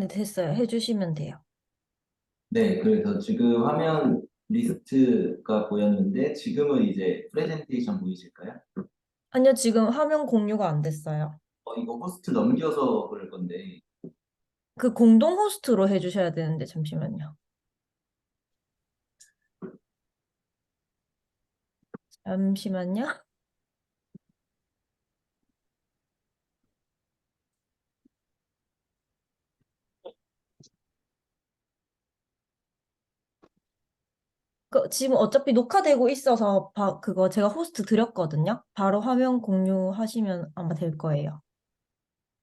네, 됐어요. 해주시면 돼요. 네, 그래서 지금 화면 리스트가 보였는데 지금은 이제 프레젠테이션 보이실까요? 아니요, 지금 화면 공유가 안 됐어요. 이거 호스트 넘겨서 그럴 건데 그 공동 호스트로 해주셔야 되는데, 잠시만요. 잠시만요. 지금 어차피 녹화되고 있어서 그거 제가 호스트 드렸거든요. 바로 화면 공유하시면 아마 될 거예요.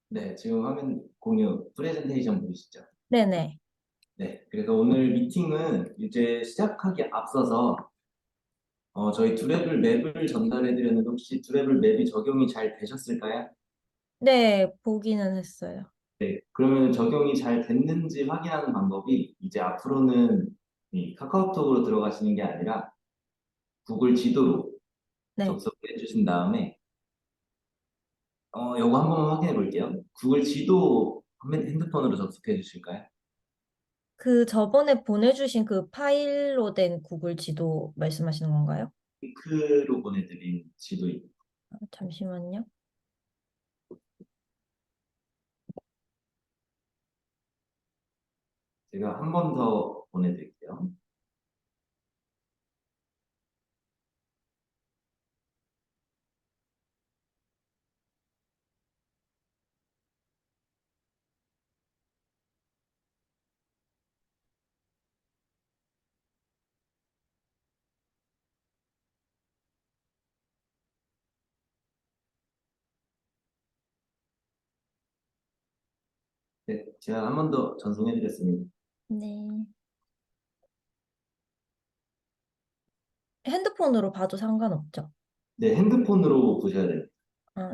네, 지금 화면 공유 프레젠테이션 보이시죠? 네네. 네, 그래서 오늘 미팅은 이제 시작하기 앞서서 저희 두레블 맵을 전달해 드렸는데 혹시 두레블 맵이 적용이 잘 되셨을까요? 네, 보기는 했어요. 네, 그러면 적용이 잘 됐는지 확인하는 방법이 이제 앞으로는 이 카카오톡으로 들어가시는 게 아니라 구글 지도로 네. 접속해 주신 다음에 요거 한번 확인해 볼게요. 구글 지도 핸드폰으로 접속해 주실까요? 저번에 보내주신 그 파일로 된 구글 지도 말씀하시는 건가요? 링크로 보내드린 지도입니다. 잠시만요. 제가 한 번 더 보내드릴게요. 네, 제가 한 번 더 전송해 드렸습니다. 네. 핸드폰으로 봐도 상관없죠? 네, 핸드폰으로 보셔야 돼요.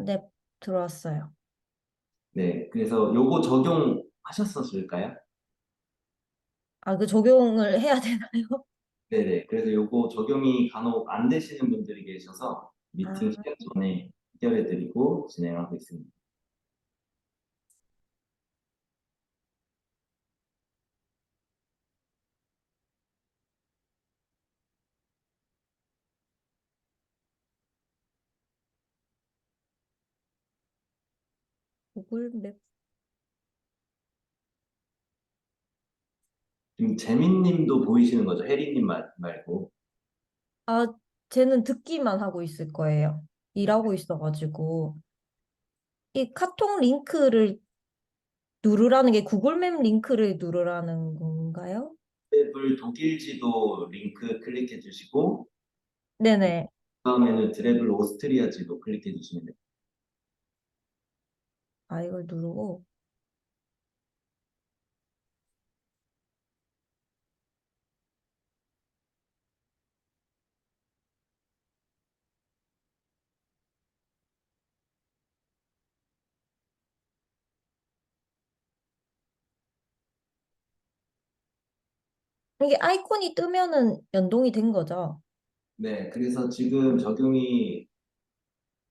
네, 들어왔어요. 네, 그래서 요거 적용하셨었을까요? 그 적용을 해야 되나요? 네네. 그래서 요거 적용이 간혹 안 되시는 분들이 계셔서 미팅 아, 시작 전에 해결해드리고 진행하고 있습니다. 구글 맵. 지금 재민님도 보이시는 거죠? 혜리님 말고. 아, 쟤는 듣기만 하고 있을 거예요. 일하고 있어가지고. 이 카톡 링크를 누르라는 게 구글 맵 링크를 누르라는 건가요? 트래블 독일 지도 링크 클릭해 주시고 네네. 다음에는 트래블 오스트리아 지도 클릭해 주시면 됩니다. 이걸 누르고. 이게 아이콘이 뜨면은 연동이 된 거죠? 네, 그래서 지금 적용이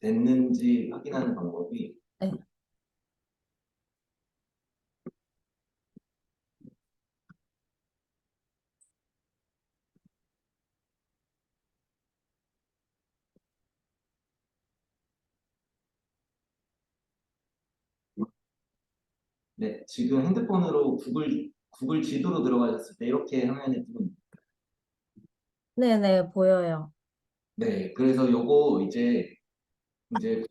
됐는지 확인하는 방법이 네. 네, 지금 핸드폰으로 구글 지도로 들어가셨을 때 이렇게 화면에 뜨면 네네, 보여요. 네, 그래서 요거 이제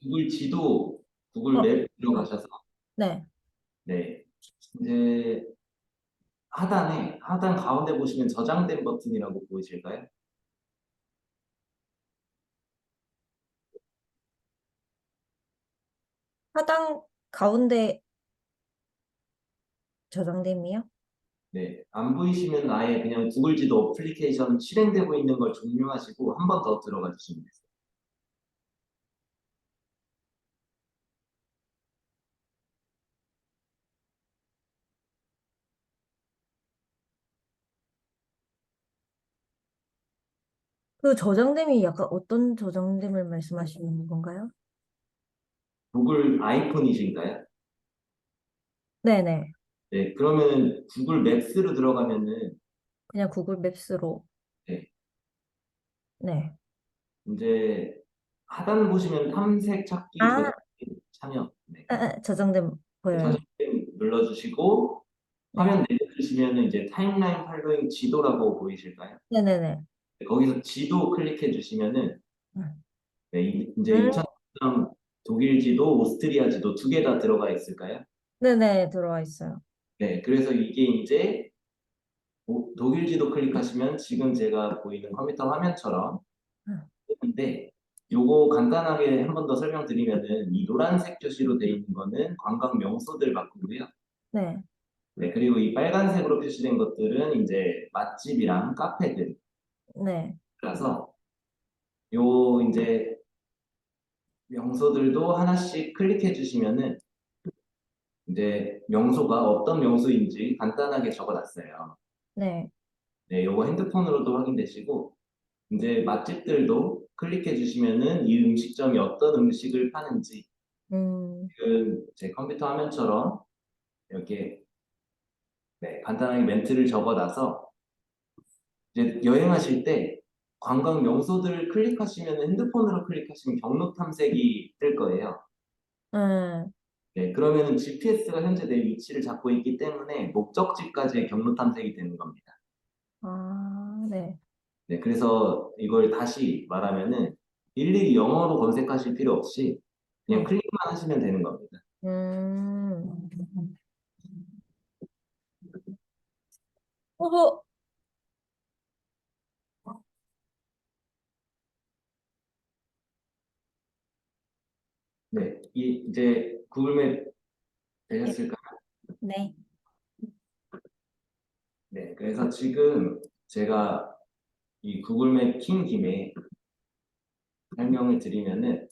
구글 지도, 구글 어, 맵 들어가셔서 네. 네, 이제 하단 가운데 보시면 저장된 버튼이라고 보이실까요? 하단 가운데 저장됨이요? 네, 안 보이시면 아예 그냥 구글 지도 어플리케이션 실행되고 있는 걸 종료하시고 한 번 더 들어가 주시면 돼요. 그 저장됨이 약간 어떤 저장됨을 말씀하시는 건가요? 구글 아이폰이신가요? 네네. 네, 그러면 구글 맵스로 들어가면은 그냥 구글 맵스로. 네, 네. 이제 하단 보시면 탐색 찾기 아, 저장참여 네, 저장된 보여요. 저장thêm 눌러주시고 네. 화면 내려주시면은 이제 타임라인 팔로잉 지도라고 보이실까요? 네네네. 네, 거기서 지도 클릭해 주시면은 음, 네, 이제 2003 독일 지도, 오스트리아 지도 두 개 다 들어가 있을까요? 네네, 들어와 있어요. 네, 그래서 이게 이제 독일 지도 클릭하시면 지금 제가 보이는 컴퓨터 화면처럼 음, 뜨는데 요거 간단하게 한 번 더 설명드리면은 이 노란색 표시로 되어 있는 거는 관광 명소들 바꾸고요. 네. 네, 그리고 이 빨간색으로 표시된 것들은 이제 맛집이랑 카페들이라서 네. 요 이제 명소들도 하나씩 클릭해 주시면은 이제 명소가 어떤 명소인지 간단하게 적어놨어요. 네. 네, 요거 핸드폰으로도 확인되시고 이제 맛집들도 클릭해 주시면은 이 음식점이 어떤 음식을 파는지 음, 지금 제 컴퓨터 화면처럼 이렇게 네, 간단하게 멘트를 적어놔서 이제 여행하실 때 관광 명소들을 클릭하시면 핸드폰으로 클릭하시면 경로 탐색이 뜰 거예요. 음, 네, 그러면은 GPS가 현재 내 위치를 잡고 있기 때문에 목적지까지의 경로 탐색이 되는 겁니다. 아, 네. 네, 그래서 이걸 다시 말하면은 일일이 영어로 검색하실 필요 없이 그냥 네. 클릭만 하시면 되는 겁니다. 음, 어허, 네, 이제 구글맵 네. 되셨을까요? 네. 네, 그래서 지금 제가 이 구글맵 킨 김에 설명을 드리면은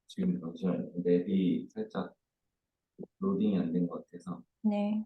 지금 잠시만요. 맵이 살짝 로딩이 안 된 것 같아서. 네.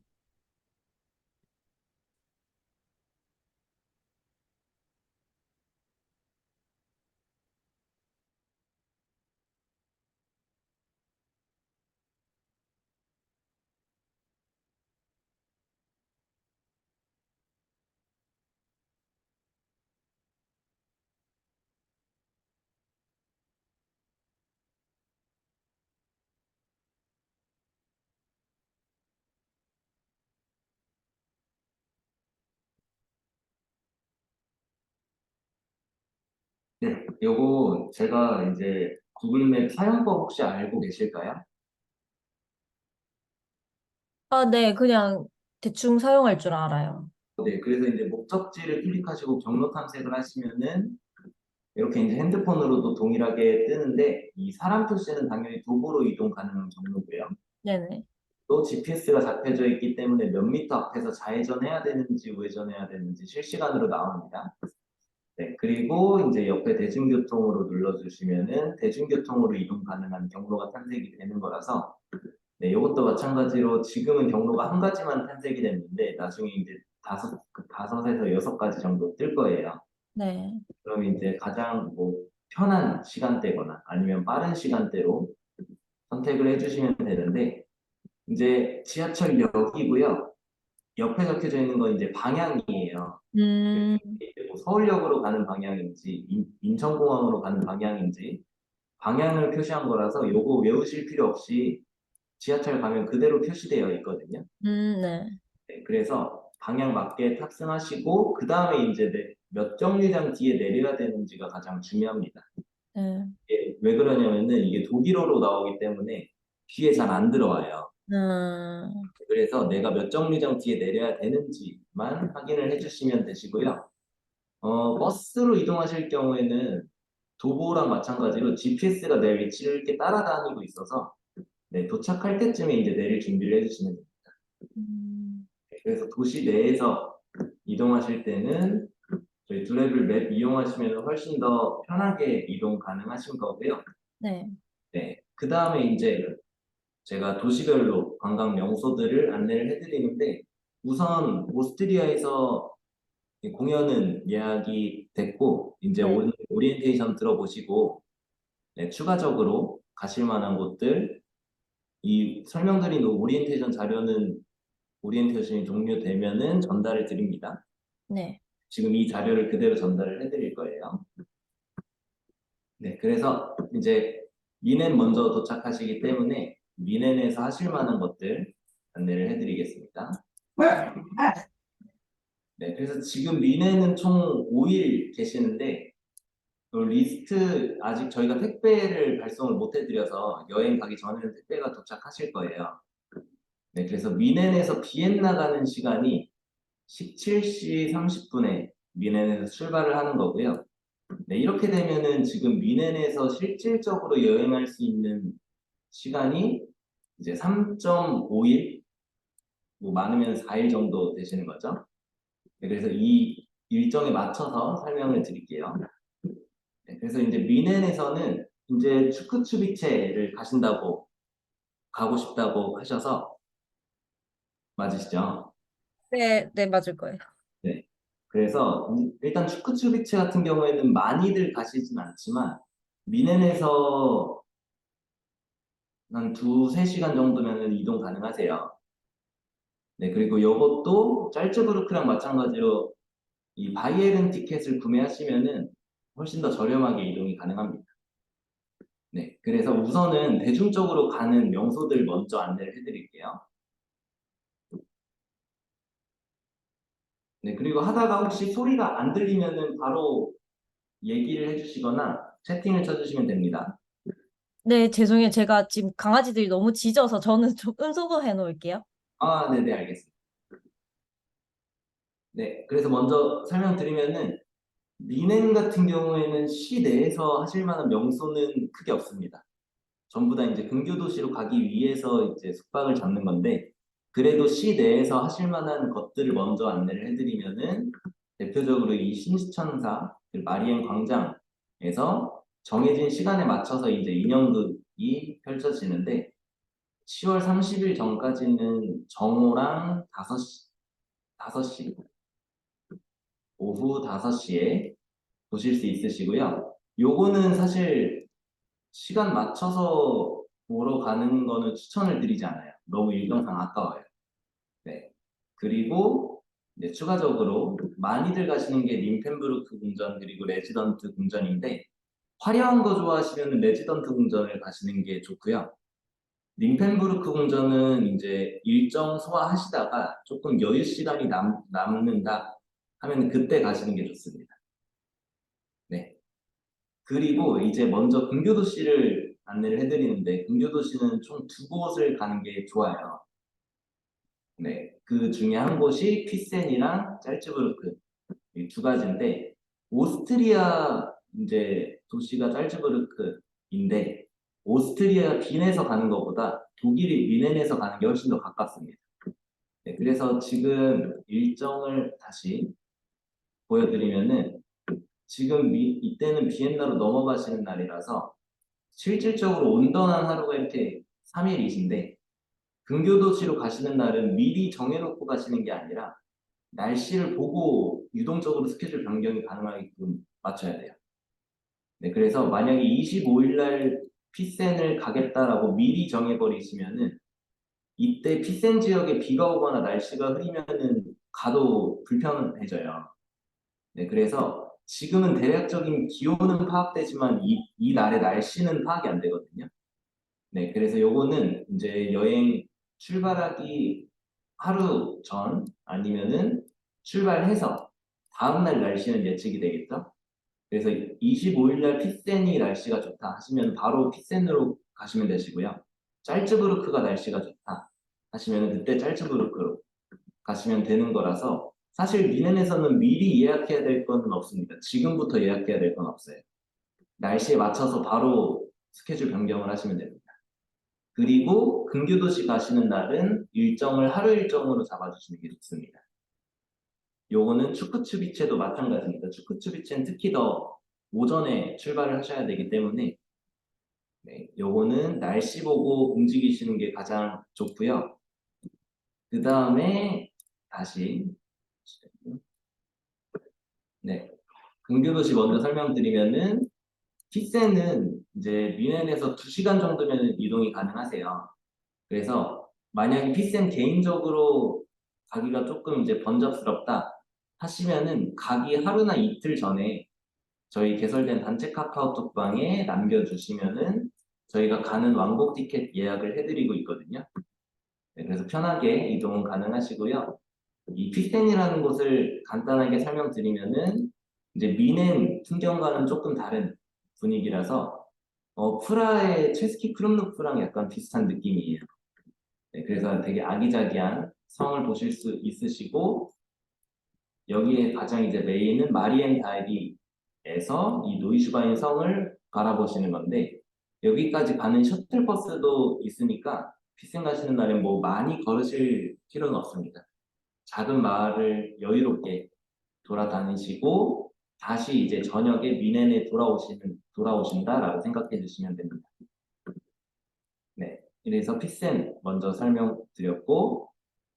네, 요거 제가 이제 구글맵 사용법 혹시 알고 계실까요? 아, 네. 그냥 대충 사용할 줄 알아요. 네, 그래서 이제 목적지를 클릭하시고 경로 탐색을 하시면은 이렇게 이제 핸드폰으로도 동일하게 뜨는데 이 사람 표시는 당연히 도보로 이동 가능한 경로고요. 네네. 또 GPS가 잡혀져 있기 때문에 몇 미터 앞에서 좌회전해야 되는지 우회전해야 되는지 실시간으로 나옵니다. 네, 그리고 이제 옆에 대중교통으로 눌러주시면은 대중교통으로 이동 가능한 경로가 탐색이 되는 거라서 네, 이것도 마찬가지로 지금은 경로가 한 가지만 탐색이 됐는데 나중에 이제 다섯에서 여섯 가지 정도 뜰 거예요. 네. 그럼 이제 가장 뭐 편한 시간대거나 아니면 빠른 시간대로 선택을 해주시면 되는데 이제 지하철역이고요. 옆에 적혀져 있는 건 이제 방향이에요. 음, 이제 뭐 서울역으로 가는 방향인지 인천공항으로 가는 방향인지 방향을 표시한 거라서 요거 외우실 필요 없이 지하철 가면 그대로 표시되어 있거든요. 네. 네, 그래서 방향 맞게 탑승하시고 그 다음에 이제 몇 정류장 뒤에 내려야 되는지가 가장 중요합니다. 네. 왜 그러냐면은 이게 독일어로 나오기 때문에 귀에 잘 안 들어와요. 그래서 내가 몇 정류장 뒤에 내려야 되는지만 확인을 해주시면 되시고요. 버스로 이동하실 경우에는 도보랑 마찬가지로 GPS가 내 위치를 이렇게 따라다니고 있어서 네, 도착할 때쯤에 이제 내릴 준비를 해주시면 됩니다. 음, 그래서 도시 내에서 이동하실 때는 저희 두레블 맵 이용하시면 훨씬 더 편하게 이동 가능하신 거고요. 네. 네, 그 다음에 이제 제가 도시별로 관광 명소들을 안내를 해드리는데 우선 오스트리아에서 공연은 예약이 됐고 이제 네. 오늘 오리엔테이션 들어보시고 네, 추가적으로 가실 만한 곳들 이 설명드린 오리엔테이션 자료는 오리엔테이션이 종료되면은 전달을 드립니다. 네. 지금 이 자료를 그대로 전달을 해드릴 거예요. 네, 그래서 이제 미넨 먼저 도착하시기 때문에 미넨에서 하실 만한 것들 안내를 해드리겠습니다. 네, 그래서 지금 미넨은 총 5일 계시는데 그 리스트 아직 저희가 택배를 발송을 못 해드려서 여행 가기 전에는 택배가 도착하실 거예요. 네, 그래서 미넨에서 비엔나 가는 시간이 17시 30분에 미넨에서 출발을 하는 거고요. 네, 이렇게 되면은 지금 미넨에서 실질적으로 여행할 수 있는 시간이 이제 3.5일, 뭐 많으면 4일 정도 되시는 거죠. 네, 그래서 이 일정에 맞춰서 설명을 드릴게요. 네, 그래서 이제 미넨에서는 이제 추크추비체를 가고 싶다고 하셔서 맞으시죠? 네, 네, 맞을 거예요. 네. 그래서 일단 추크추비체 같은 경우에는 많이들 가시진 않지만 미넨에서 한 2~3시간 정도면은 이동 가능하세요. 네, 그리고 이것도 짤츠부르크랑 마찬가지로 이 바이에른 티켓을 구매하시면은 훨씬 더 저렴하게 이동이 가능합니다. 네, 그래서 우선은 대중적으로 가는 명소들 먼저 안내를 해드릴게요. 네, 그리고 하다가 혹시 소리가 안 들리면은 바로 얘기를 해주시거나 채팅을 쳐주시면 됩니다. 네, 죄송해요. 제가 지금 강아지들이 너무 짖어서 저는 좀 음소거 해놓을게요. 아, 네네, 알겠습니다. 네, 그래서 먼저 설명드리면은 미넨 같은 경우에는 시내에서 하실 만한 명소는 크게 없습니다. 전부 다 이제 근교 도시로 가기 위해서 이제 숙박을 잡는 건데 그래도 시내에서 하실 만한 것들을 먼저 안내를 해드리면은 대표적으로 이 신시청사 그 마리엔 광장에서 정해진 시간에 맞춰서 이제 인형극이 펼쳐지는데 10월 30일 전까지는 정오랑 5시 오후 5시에 보실 수 있으시고요. 요거는 사실 시간 맞춰서 보러 가는 거는 추천을 드리지 않아요. 너무 일정상 아까워요. 네. 그리고 이제 추가적으로 많이들 가시는 게 림펜부르크 궁전 그리고 레지던트 궁전인데 화려한 거 좋아하시면 레지던트 궁전을 가시는 게 좋고요. 림펜부르크 궁전은 이제 일정 소화하시다가 조금 여유 시간이 남는다 하면 그때 가시는 게 좋습니다. 네. 그리고 이제 먼저 근교도시를 안내를 해드리는데 근교도시는 총 2곳을 가는 게 좋아요. 네, 그 중에 한 곳이 피센이랑 짤츠부르크 이 2가지인데 오스트리아 이제 도시가 짤츠부르크인데 오스트리아 빈에서 가는 것보다 독일이 미넨에서 가는 게 훨씬 더 가깝습니다. 네, 그래서 지금 일정을 다시 보여드리면은 지금 이때는 비엔나로 넘어가시는 날이라서 실질적으로 온전한 하루가 이렇게 3일이신데 근교도시로 가시는 날은 미리 정해놓고 가시는 게 아니라 날씨를 보고 유동적으로 스케줄 변경이 가능하게끔 맞춰야 돼요. 네, 그래서 만약에 25일 날 피센을 가겠다라고 미리 정해버리시면은 이때 피센 지역에 비가 오거나 날씨가 흐리면은 가도 불편해져요. 네, 그래서 지금은 대략적인 기온은 파악되지만 이 날의 날씨는 파악이 안 되거든요. 네, 그래서 요거는 이제 여행 출발하기 하루 전 아니면은 출발해서 다음날 날씨는 예측이 되겠죠? 그래서 25일 날 피센이 날씨가 좋다 하시면 바로 피센으로 가시면 되시고요. 짤츠부르크가 날씨가 좋다 하시면 그때 짤츠부르크로 가시면 되는 거라서 사실 미넨에서는 미리 예약해야 될 건 없습니다. 지금부터 예약해야 될 건 없어요. 날씨에 맞춰서 바로 스케줄 변경을 하시면 됩니다. 그리고 근교도시 가시는 날은 일정을 하루 일정으로 잡아주시는 게 좋습니다. 요거는 추크추비체도 마찬가지입니다. 추크추비체는 특히 더 오전에 출발을 하셔야 되기 때문에 네, 요거는 날씨 보고 움직이시는 게 가장 좋고요. 그 다음에 다시 네. 근교도시 먼저 설명드리면은 피센은 이제 뮌헨에서 2시간 정도면 이동이 가능하세요. 그래서 만약에 피센 개인적으로 가기가 조금 이제 번잡스럽다 하시면은 가기 하루나 이틀 전에 저희 개설된 단체 카카오톡방에 남겨주시면은 저희가 가는 왕복 티켓 예약을 해드리고 있거든요. 네, 그래서 편하게 이동은 가능하시고요. 이 피센이라는 곳을 간단하게 설명드리면은 이제 미넨 풍경과는 조금 다른 분위기라서 프라하의 체스키 크룸루프랑 약간 비슷한 느낌이에요. 네, 그래서 되게 아기자기한 성을 보실 수 있으시고 여기에 가장 이제 메인은 마리엔 다이리에서 이 노이슈바인 성을 바라보시는 건데 여기까지 가는 셔틀버스도 있으니까 피센 가시는 날엔 뭐 많이 걸으실 필요는 없습니다. 작은 마을을 여유롭게 돌아다니시고 다시 이제 저녁에 미넨에 돌아오신다라고 생각해 주시면 됩니다. 네. 그래서 피센 먼저 설명드렸고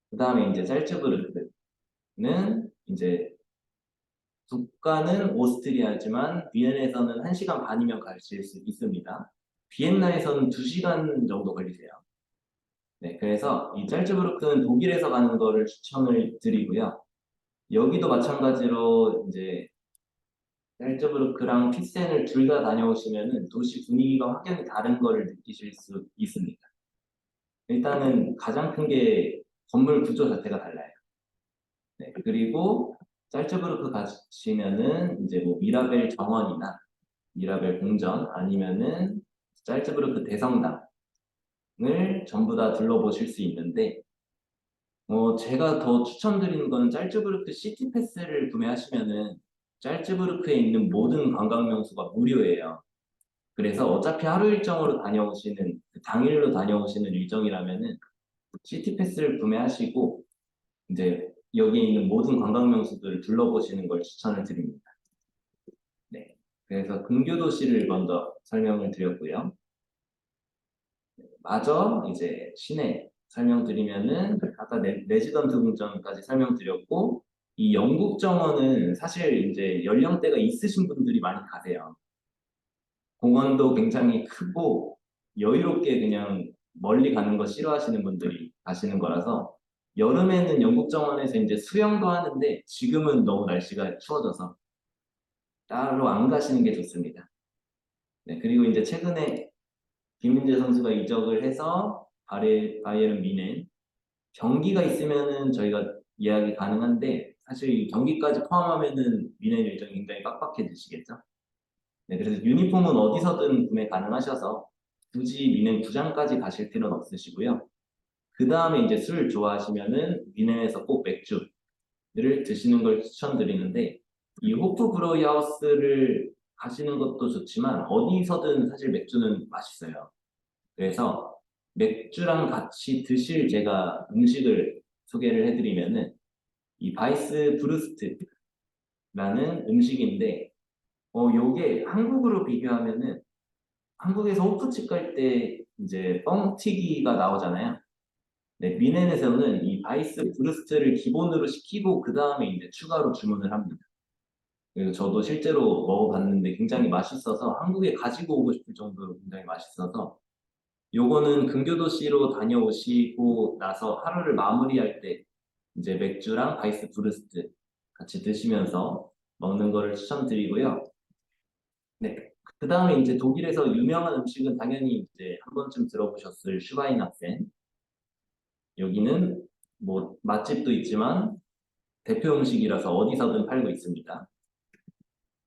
그 다음에 이제 짤츠부르크는 이제 국가는 오스트리아지만 비엔에서는 1시간 반이면 가실 수 있습니다. 비엔나에서는 2시간 정도 걸리세요. 네, 그래서 이 짤츠부르크는 독일에서 가는 거를 추천을 드리고요. 여기도 마찬가지로 이제 짤츠부르크랑 피센을 둘 다 다녀오시면은 도시 분위기가 확연히 다른 거를 느끼실 수 있습니다. 일단은 가장 큰 게 건물 구조 자체가 달라요. 네, 그리고 짤츠부르크 가시면은 이제 뭐 미라벨 정원이나 미라벨 궁전 아니면은 짤츠부르크 대성당을 전부 다 둘러보실 수 있는데 제가 더 추천드리는 거는 짤츠부르크 시티 패스를 구매하시면은 짤츠부르크에 있는 모든 관광 명소가 무료예요. 그래서 어차피 하루 일정으로 다녀오시는 당일로 다녀오시는 일정이라면은 시티 패스를 구매하시고 이제 여기에 있는 모든 관광 명소들을 둘러보시는 걸 추천을 드립니다. 네. 그래서 근교 도시를 먼저 설명을 드렸고요. 마저 이제 시내 설명드리면은 아까 레지던트 궁전까지 설명드렸고 이 영국 정원은 사실 이제 연령대가 있으신 분들이 많이 가세요. 공원도 굉장히 크고 여유롭게 그냥 멀리 가는 거 싫어하시는 분들이 가시는 거라서 여름에는 영국 정원에서 이제 수영도 하는데 지금은 너무 날씨가 추워져서 따로 안 가시는 게 좋습니다. 네, 그리고 이제 최근에 김민재 선수가 이적을 해서 바이에른 뮌헨 경기가 있으면은 저희가 예약이 가능한데 사실 이 경기까지 포함하면은 뮌헨 일정이 굉장히 빡빡해지시겠죠. 네, 그래서 유니폼은 어디서든 구매 가능하셔서 굳이 뮌헨 구장까지 가실 필요는 없으시고요. 그 다음에 이제 술 좋아하시면은 뮌헨에서 꼭 맥주를 드시는 걸 추천드리는데 이 호프 브로이하우스를 가시는 것도 좋지만 어디서든 사실 맥주는 맛있어요. 그래서 맥주랑 같이 드실 제가 음식을 소개를 해드리면은 이 바이스 브루스트라는 음식인데 요게 한국으로 비교하면은 한국에서 호프집 갈 때 이제 뻥튀기가 나오잖아요. 네, 미넨에서는 이 바이스 브루스트를 기본으로 시키고 그 다음에 이제 추가로 주문을 합니다. 그래서 저도 실제로 먹어봤는데 굉장히 맛있어서 한국에 가지고 오고 싶을 정도로 굉장히 맛있어서 요거는 근교도시로 다녀오시고 나서 하루를 마무리할 때 이제 맥주랑 바이스 브루스트 같이 드시면서 먹는 거를 추천드리고요. 네. 그 다음에 이제 독일에서 유명한 음식은 당연히 이제 한 번쯤 들어보셨을 슈바이나센. 여기는 뭐 맛집도 있지만 대표 음식이라서 어디서든 팔고 있습니다.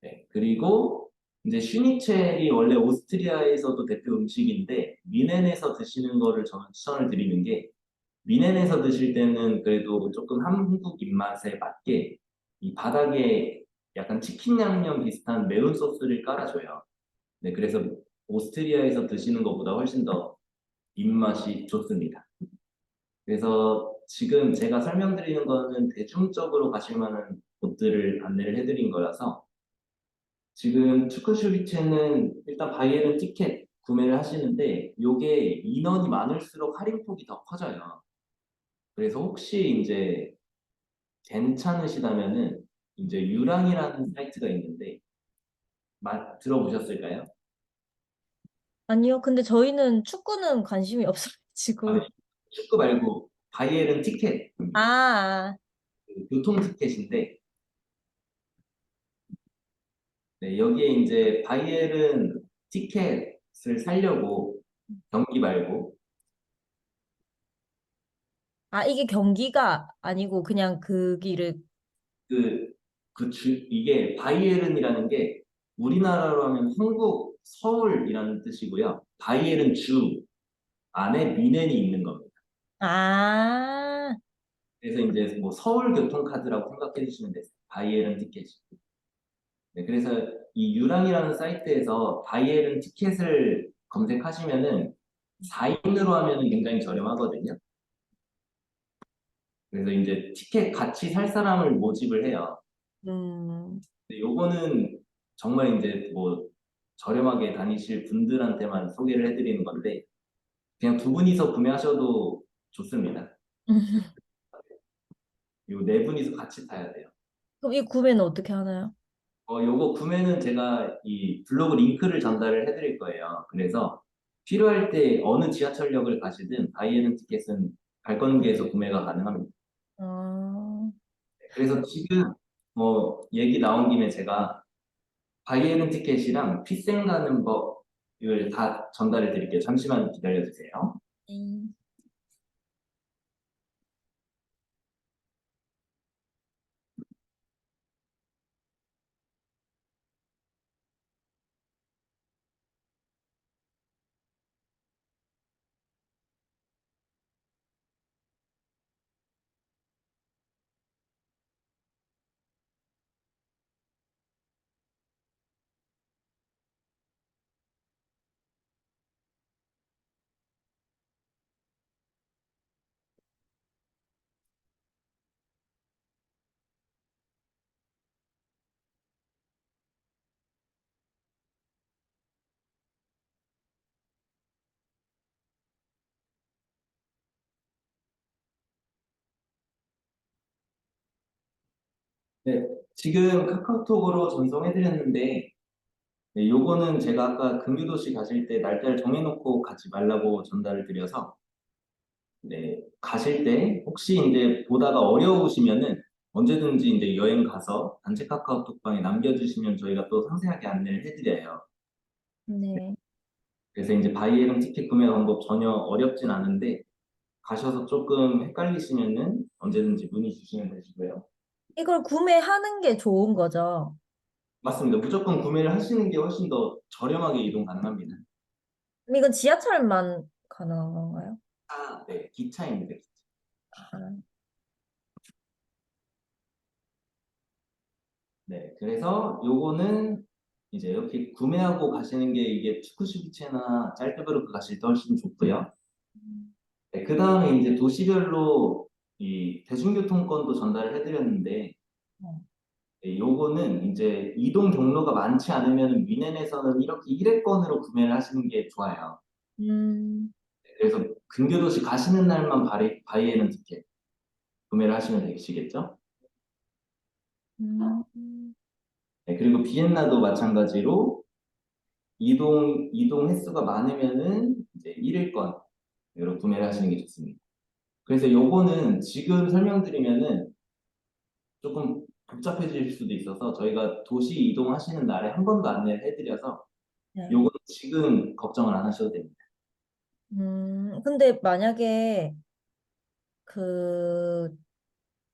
네. 그리고 이제 슈니첼이 원래 오스트리아에서도 대표 음식인데 미넨에서 드시는 거를 저는 추천을 드리는 게 미넨에서 드실 때는 그래도 조금 한국 입맛에 맞게 이 바닥에 약간 치킨 양념 비슷한 매운 소스를 깔아줘요. 네, 그래서 오스트리아에서 드시는 것보다 훨씬 더 입맛이 좋습니다. 그래서 지금 제가 설명드리는 거는 대중적으로 가실 만한 곳들을 안내를 해드린 거라서 지금 축구슈비체는 일단 바이에른 티켓 구매를 하시는데 요게 인원이 많을수록 할인폭이 더 커져요. 그래서 혹시 이제 괜찮으시다면은 이제 유랑이라는 사이트가 있는데 들어보셨을까요? 아니요. 근데 저희는 축구는 관심이 아, 네. 없어가지고. 축구 말고 바이에른 티켓입니다. 아, 그 교통 티켓인데 네, 여기에 이제 바이에른 티켓을 살려고 경기 말고 이게 경기가 아니고 그냥 그 길을, 그, 이게 바이에른이라는 게 우리나라로 하면 한국 서울이라는 뜻이고요. 바이에른 주 안에 미넨이 있는 겁니다. 아, 그래서 이제 뭐 서울 교통카드라고 생각해 주시면 돼요. 바이에른 티켓이. 네, 그래서 이 유랑이라는 사이트에서 바이에른 티켓을 검색하시면은 4인으로 하면은 굉장히 저렴하거든요. 그래서 이제 티켓 같이 살 사람을 모집을 해요. 음, 근데 요거는 정말 이제 뭐 저렴하게 다니실 분들한테만 소개를 해드리는 건데 그냥 두 분이서 구매하셔도 좋습니다. 요 네 분이서 같이 타야 돼요. 그럼 이 구매는 어떻게 하나요? 요거 구매는 제가 이 블로그 링크를 전달을 해드릴 거예요. 그래서 필요할 때 어느 지하철역을 가시든 바이에른 티켓은 발권기에서 구매가 가능합니다. 아, 그래서 지금 뭐 얘기 나온 김에 제가 바이에른 티켓이랑 피센 가는 법을 다 전달해 드릴게요. 잠시만 기다려 주세요. 음. 네, 지금 카카오톡으로 전송해 드렸는데 네, 요거는 제가 아까 금유도시 가실 때 날짜를 정해놓고 가지 말라고 전달을 드려서 네, 가실 때 혹시 이제 보다가 어려우시면은 언제든지 이제 여행 가서 단체 카카오톡방에 남겨주시면 저희가 또 상세하게 안내를 해드려요. 네. 그래서 이제 바이에른 티켓 구매 방법 전혀 어렵진 않은데 가셔서 조금 헷갈리시면은 언제든지 문의 주시면 되시고요. 이걸 구매하는 게 좋은 거죠. 맞습니다. 무조건 구매를 하시는 게 훨씬 더 저렴하게 이동 가능합니다. 그럼 이건 지하철만 가능한 건가요? 네, 기차입니다. 기차. 아, 네, 그래서 요거는 이제 이렇게 구매하고 가시는 게 이게 투쿠시부체나 짤뜨브르크 가실 때 훨씬 좋고요. 네, 그 다음에 이제 도시별로 이 대중교통권도 전달을 해드렸는데, 어. 네, 요거는 이제 이동 경로가 많지 않으면 위넨에서는 이렇게 일회권으로 구매를 하시는 게 좋아요. 음, 그래서 근교도시 가시는 날만 바이에는 티켓 구매를 하시면 되시겠죠? 음. 네, 그리고 비엔나도 마찬가지로 이동 횟수가 많으면은 이제 일일권으로 구매를 하시는 게 좋습니다. 그래서 요거는 지금 설명드리면은 조금 복잡해질 수도 있어서 저희가 도시 이동하시는 날에 한 번 더 안내를 해드려서 네. 요거는 지금 걱정을 안 하셔도 됩니다. 근데 만약에 그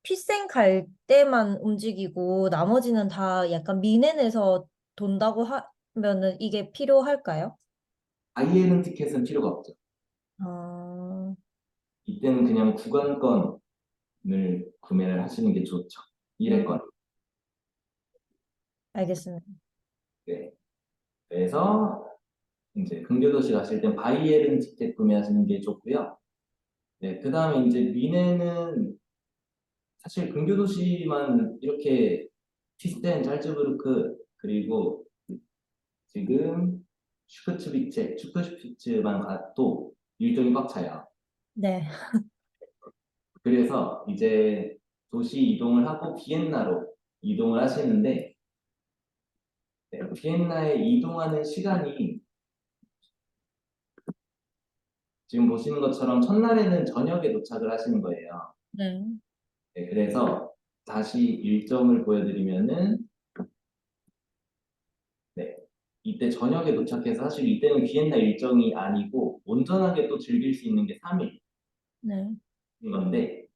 피생 갈 때만 움직이고 나머지는 다 약간 미넨에서 돈다고 하면은 이게 필요할까요? IL은 티켓은 필요가 없죠. 아, 이때는 그냥 구간권을 구매를 하시는 게 좋죠. 음, 일회권. 알겠습니다. 네. 그래서 이제 근교도시 가실 땐 바이에른 티켓 구매하시는 게 좋고요. 네, 그 다음에 이제 미네는 사실 근교도시만 이렇게 티스텐, 잘츠부르크 그리고 지금 슈크츠만 가도 일정이 꽉 차요. 네. 그래서 이제 도시 이동을 하고 비엔나로 이동을 하시는데 네, 비엔나에 이동하는 시간이 지금 보시는 것처럼 첫날에는 저녁에 도착을 하시는 거예요. 네. 네, 그래서 다시 일정을 보여드리면은 네, 이때 저녁에 도착해서 사실 이때는 비엔나 일정이 아니고 온전하게 또 즐길 수 있는 게 3일인 네. 건데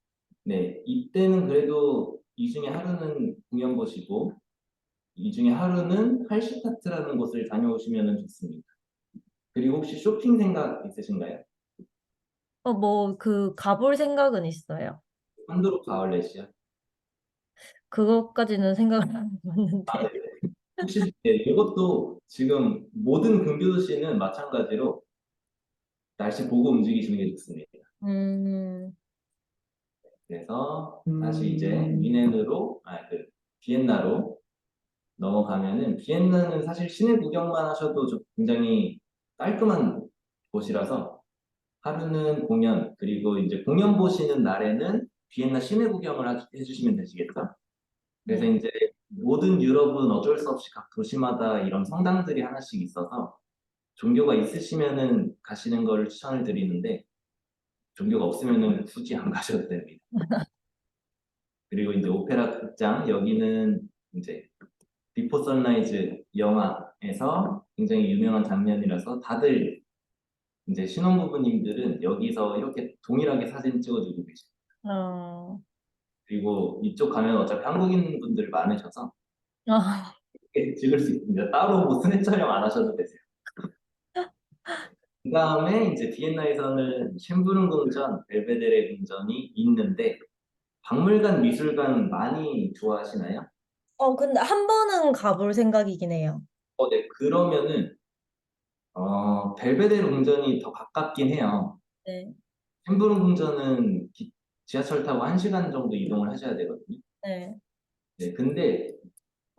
네, 이때는 그래도 이 중에 하루는 공연 보시고 이 중에 하루는 할슈타트라는 곳을 다녀오시면 좋습니다. 그리고 혹시 쇼핑 생각 있으신가요? 뭐, 가볼 생각은 있어요. 한두룩 아울렛이요? 그것까지는 생각을 안 아, 네. 해봤는데. 혹시 네, 이것도 지금 모든 금교 도시는 마찬가지로 날씨 보고 움직이시는 게 좋습니다. 음, 그래서 다시 이제 미넨으로, 비엔나로 넘어가면은 비엔나는 사실 시내 구경만 하셔도 좀 굉장히 깔끔한 곳이라서 하루는 공연, 그리고 이제 공연 보시는 날에는 비엔나 시내 구경을 해주시면 되시겠죠? 그래서 네. 이제 모든 유럽은 어쩔 수 없이 각 도시마다 이런 성당들이 하나씩 있어서 종교가 있으시면은 가시는 걸 추천을 드리는데 종교가 없으면은 굳이 안 가셔도 됩니다. 그리고 이제 오페라 극장 여기는 이제 비포 선라이즈 영화에서 굉장히 유명한 장면이라서 다들 이제 신혼부부님들은 여기서 이렇게 동일하게 사진 찍어주고 계십니다. 어, 그리고 이쪽 가면 어차피 한국인 분들 많으셔서 아, 이렇게 찍을 수 있습니다. 따로 뭐 스냅 촬영 안 하셔도 되세요. 그 다음에 이제 비엔나에서는 쉔부른 궁전, 벨베데레 궁전이 있는데 박물관, 미술관 많이 좋아하시나요? 근데 한 번은 가볼 생각이긴 해요. 네. 그러면은 벨베데레 궁전이 더 가깝긴 해요. 네. 쉔부른 궁전은 지하철 타고 1시간 정도 이동을 하셔야 되거든요. 네. 네, 근데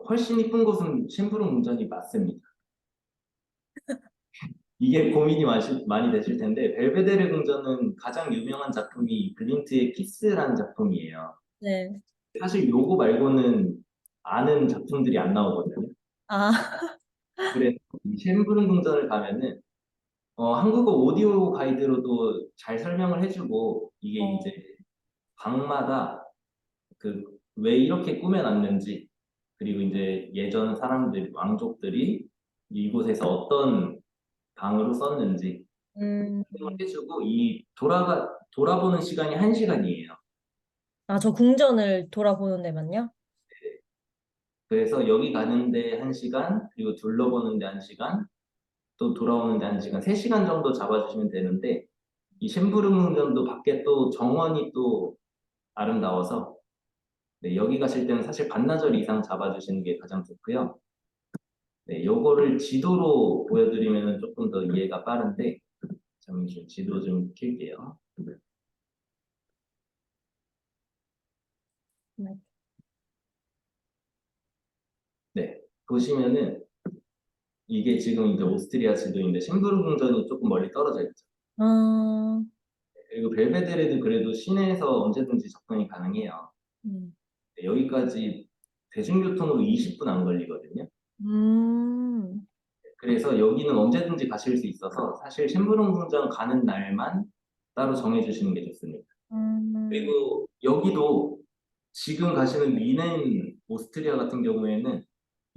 훨씬 이쁜 곳은 쉔부른 궁전이 맞습니다. 이게 고민이 많이 되실 텐데 벨베데레 궁전은 가장 유명한 작품이 블린트의 키스라는 작품이에요. 네. 사실 요거 말고는 아는 작품들이 안 나오거든요. 아, 그래서 이 쉔부른 궁전을 가면은 한국어 오디오 가이드로도 잘 설명을 해주고 이게 이제 어, 방마다 그 왜 이렇게 꾸며놨는지 그리고 이제 예전 사람들 왕족들이 이곳에서 어떤 방으로 썼는지 음, 설명을 해주고 이 돌아보는 시간이 1시간이에요. 저 궁전을 돌아보는 데만요? 그래서 여기 가는데 1시간 그리고 둘러보는데 1시간 또 돌아오는데 1시간 3시간 정도 잡아주시면 되는데 이 쉔부르문전도 밖에 또 정원이 또 아름다워서 네, 여기 가실 때는 사실 반나절 이상 잡아주시는 게 가장 좋고요. 네, 요거를 지도로 보여드리면 조금 더 이해가 빠른데 잠시 지도 좀 킬게요. 네. 네, 보시면은 이게 지금 이제 오스트리아 지도인데 쉔부르궁전이 조금 멀리 떨어져 있죠. 어, 그리고 벨베데레도 그래도 시내에서 언제든지 접근이 가능해요. 음, 네, 여기까지 대중교통으로 20분 안 걸리거든요. 음, 그래서 여기는 언제든지 가실 수 있어서 사실 쉔부릉궁전 가는 날만 따로 정해주시는 게 좋습니다. 음, 그리고 여기도 지금 가시는 미넨 오스트리아 같은 경우에는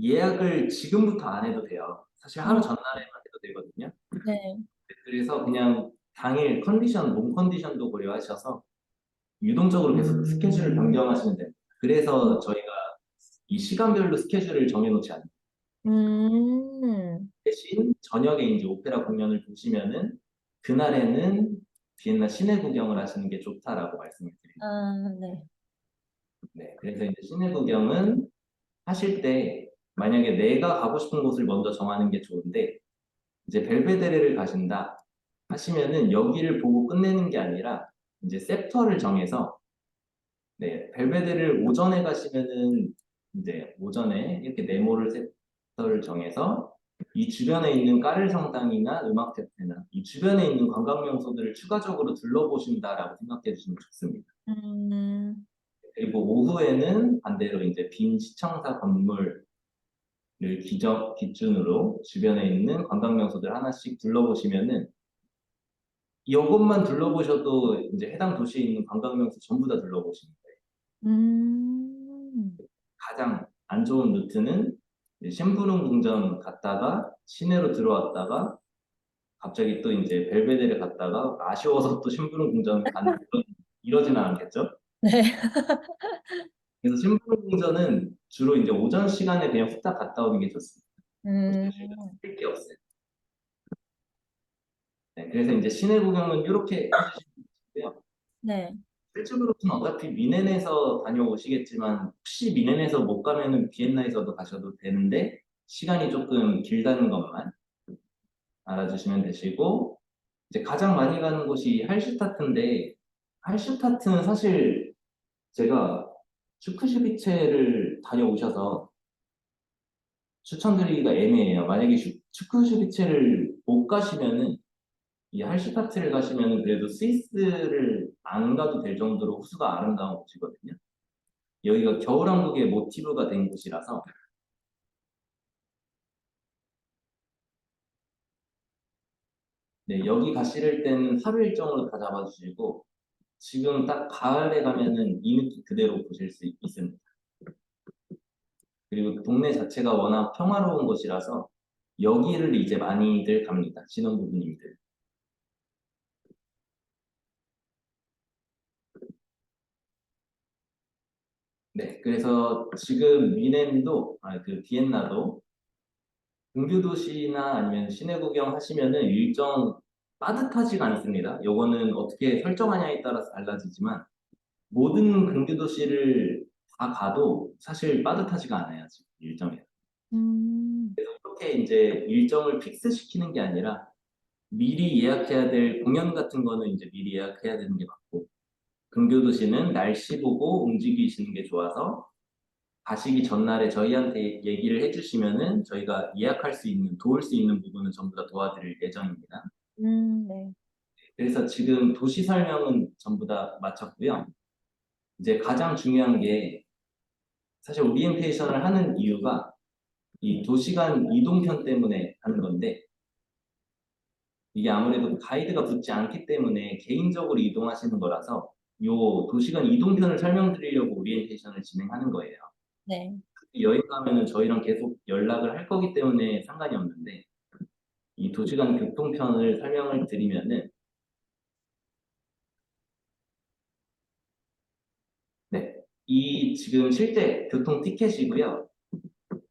예약을 지금부터 안 해도 돼요. 사실 하루 어, 전날에만 해도 되거든요. 네. 그래서 그냥 당일 컨디션, 몸 컨디션도 고려하셔서 유동적으로 계속 스케줄을 변경하시면 됩니다. 그래서 저희가 이 시간별로 스케줄을 정해놓지 않는 음, 대신 저녁에 이제 오페라 공연을 보시면은 그날에는 비엔나 시내 구경을 하시는 게 좋다라고 말씀을 드립니다. 네. 네, 그래서 이제 시내 구경은 하실 때 만약에 내가 가고 싶은 곳을 먼저 정하는 게 좋은데 이제 벨베데레를 가신다 하시면은 여기를 보고 끝내는 게 아니라 이제 셉터를 정해서 네, 벨베데레를 오전에 가시면은 이제 오전에 이렇게 네모를 섹터를 정해서 이 주변에 있는 까를 성당이나 음악 대회나 이 주변에 있는 관광 명소들을 추가적으로 둘러보신다라고 생각해 주시면 좋습니다. 음, 그리고 오후에는 반대로 이제 빈 시청사 건물을 기준으로 주변에 있는 관광 명소들 하나씩 둘러보시면은 이것만 둘러보셔도 이제 해당 도시에 있는 관광 명소 전부 다 둘러보시는 거예요. 음, 가장 안 좋은 루트는 이제 심부름 궁전 갔다가 시내로 들어왔다가 갑자기 또 이제 벨베데를 갔다가 아쉬워서 또 심부름 궁전 가는 이러지는 않겠죠? 네. 그래서 심부름 궁전은 주로 이제 오전 시간에 그냥 후딱 갔다 오는 게 좋습니다. 음, 쓸게 없어요. 네, 그래서 이제 시내 구경은 이렇게 해주시면 되고요. 네. 실질적으로는 어차피 미넨에서 다녀오시겠지만 혹시 미넨에서 못 가면은 비엔나에서도 가셔도 되는데 시간이 조금 길다는 것만 알아주시면 되시고 이제 가장 많이 가는 곳이 할슈타트인데 할슈타트는 사실 제가 슈크슈비체를 다녀오셔서 추천드리기가 애매해요. 만약에 슈크슈비체를 못 가시면은 이 할슈타트를 가시면은 그래도 스위스를 안 가도 될 정도로 호수가 아름다운 곳이거든요. 여기가 겨울왕국의 모티브가 된 곳이라서 네, 여기 가실 때는 하루 일정으로 다 잡아주시고 지금 딱 가을에 가면은 이 느낌 그대로 보실 수 있습니다. 그리고 동네 자체가 워낙 평화로운 곳이라서 여기를 이제 많이들 갑니다. 신혼부부님들. 네, 그래서 지금 미넨도 그 비엔나도 근교 도시나 아니면 시내 구경 하시면은 일정 빠듯하지가 않습니다. 요거는 어떻게 설정하냐에 따라서 달라지지만 모든 근교 도시를 다 가도 사실 빠듯하지가 않아요, 지금 일정이. 음, 그렇게 이제 일정을 픽스 시키는 게 아니라 미리 예약해야 될 공연 같은 거는 이제 미리 예약해야 되는 게 맞고 근교 도시는 날씨 보고 움직이시는 게 좋아서 가시기 전날에 저희한테 얘기를 해주시면은 저희가 예약할 수 있는, 도울 수 있는 부분은 전부 다 도와드릴 예정입니다. 네. 그래서 지금 도시 설명은 전부 다 마쳤고요. 이제 가장 중요한 게 사실 오리엔테이션을 하는 이유가 이 도시간 이동편 때문에 하는 건데 이게 아무래도 가이드가 붙지 않기 때문에 개인적으로 이동하시는 거라서 요 도시간 이동편을 설명드리려고 오리엔테이션을 진행하는 거예요. 네. 여행 가면은 저희랑 계속 연락을 할 거기 때문에 상관이 없는데 이 도시간 교통편을 설명을 드리면은 네, 이 지금 실제 교통 티켓이고요.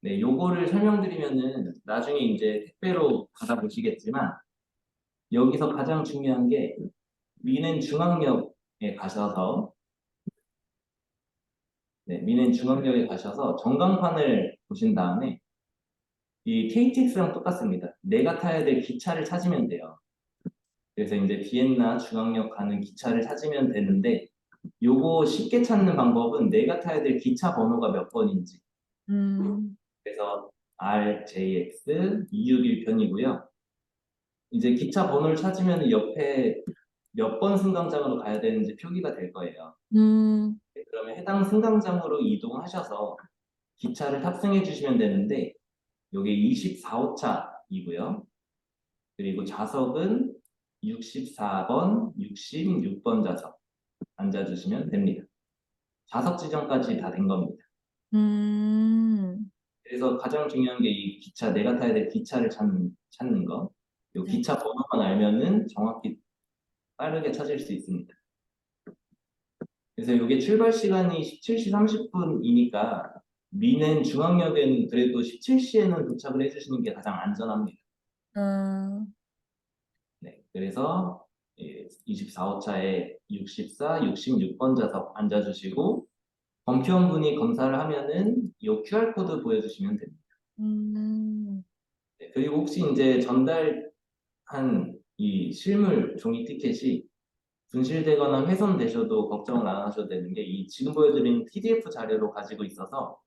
네, 요거를 설명드리면은 나중에 이제 택배로 받아보시겠지만 여기서 가장 중요한 게 미넨 중앙역에 가셔서 네, 미넨 중앙역에 가셔서 전광판을 보신 다음에 이 KTX랑 똑같습니다. 내가 타야 될 기차를 찾으면 돼요. 그래서 이제 비엔나 중앙역 가는 기차를 찾으면 되는데 요거 쉽게 찾는 방법은 내가 타야 될 기차 번호가 몇 번인지 음, 그래서 RJX 261편이고요. 이제 기차 번호를 찾으면 옆에 몇 번 승강장으로 가야 되는지 표기가 될 거예요. 음, 네, 그러면 해당 승강장으로 이동하셔서 기차를 탑승해 주시면 되는데 이게 24호차이고요. 그리고 좌석은 64번, 66번 좌석 앉아주시면 됩니다. 좌석 지정까지 다 된 겁니다. 음, 그래서 가장 중요한 게 이 기차, 내가 타야 될 기차를 찾는 거. 이 네. 기차 번호만 알면은 정확히 빠르게 찾을 수 있습니다. 그래서 이게 출발 시간이 17시 30분이니까 미넨 중앙역에는 그래도 17시에는 도착을 해주시는 게 가장 안전합니다. 음, 네, 그래서 24호차에 64, 66번 좌석 앉아주시고 검표원분이 검사를 하면은 이 QR코드 보여주시면 됩니다. 음, 네, 그리고 혹시 이제 전달한 이 실물 종이 티켓이 분실되거나 훼손되셔도 걱정을 안 하셔도 되는 게 이 지금 보여드린 PDF 자료로 가지고 있어서